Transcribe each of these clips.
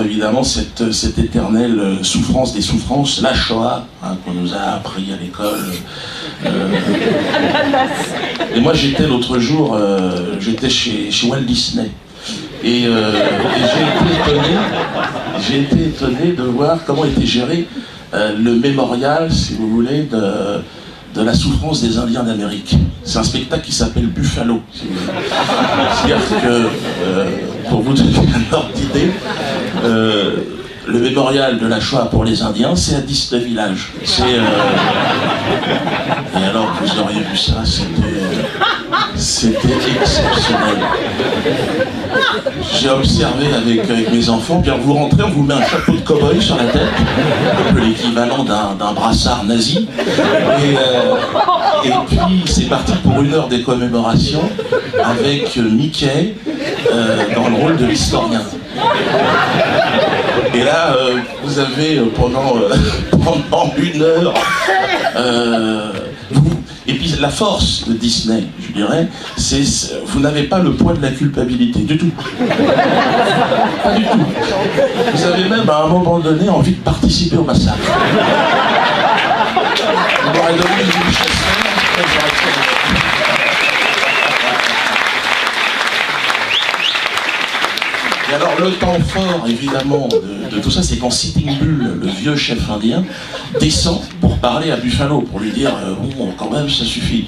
Évidemment, cette éternelle souffrance des souffrances, la Shoah, hein, qu'on nous a appris à l'école. Et moi, j'étais l'autre jour, j'étais chez Walt Disney. Et j'ai été étonné de voir comment était géré le mémorial, si vous voulez, de la souffrance des Indiens d'Amérique. C'est un spectacle qui s'appelle Buffalo, si vous voulez. C'est-à-dire que, pour vous donner un ordre d'idée, le mémorial de la Shoah pour les Indiens, c'est à Disney Village. Et alors, vous auriez vu ça, c'était exceptionnel. J'ai observé avec mes enfants, bien vous rentrez, on vous met un chapeau de cow-boy sur la tête, un peu l'équivalent d'un brassard nazi, et puis c'est parti pour 1 heure des commémorations avec Mickey dans le rôle de l'historien. Et là, vous avez pendant 1 heure, et puis la force de Disney, je dirais, c'est vous n'avez pas le poids de la culpabilité, du tout. Pas du tout. Vous avez même à un moment donné envie de participer au massacre. Vous m'aurez donné une chasseur. Et alors le temps fort, évidemment, de tout ça, c'est quand Sitting Bull, le vieux chef indien, descend pour parler à Buffalo, pour lui dire bon, quand même, ça suffit.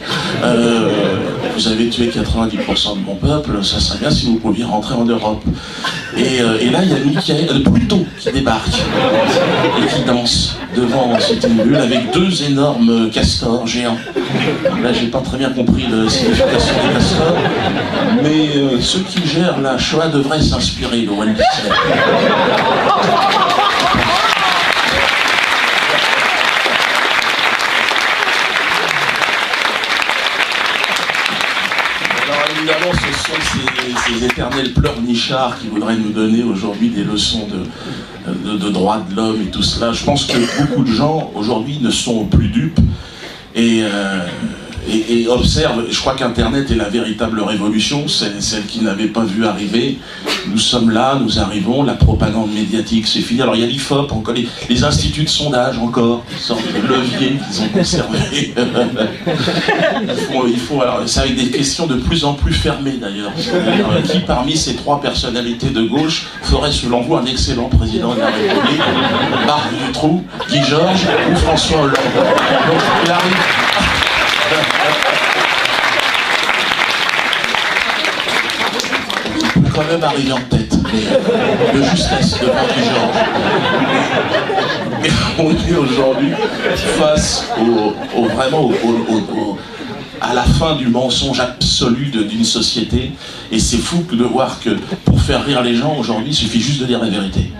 Vous avez tué 90% de mon peuple, ça serait bien si vous pouviez rentrer en Europe. Et là, il y a Mickey, Pluto qui débarque et qui danse devant Sitting Bull avec 2 énormes castors géants. Là, j'ai pas très bien compris la signification des castors, mais ceux qui gèrent la Shoah devraient s'inspirer de Walt Disney. Évidemment, ce sont ces éternels pleurnichards qui voudraient nous donner aujourd'hui des leçons de droits de l'homme et tout cela. Je pense que beaucoup de gens aujourd'hui ne sont plus dupes et observent. Je crois qu'Internet est la véritable révolution, celle qu'ils n'avaient pas vu arriver. Nous sommes là, nous arrivons, la propagande médiatique c'est fini. Alors il y a l'IFOP, encore les instituts de sondage encore, une sorte de levier qu'ils ont conservé. Alors c'est avec des questions de plus en plus fermées d'ailleurs. Qui parmi ces 3 personnalités de gauche ferait selon vous un excellent président de la République? Marc Dutroux, Guy Georges ou François Hollande? Donc il arrive. On peut quand même arriver en tête, mais de justesse devant Guy Georges. Mais on est aujourd'hui face à la fin du mensonge absolu d'une société, et c'est fou de voir que pour faire rire les gens aujourd'hui, il suffit juste de dire la vérité.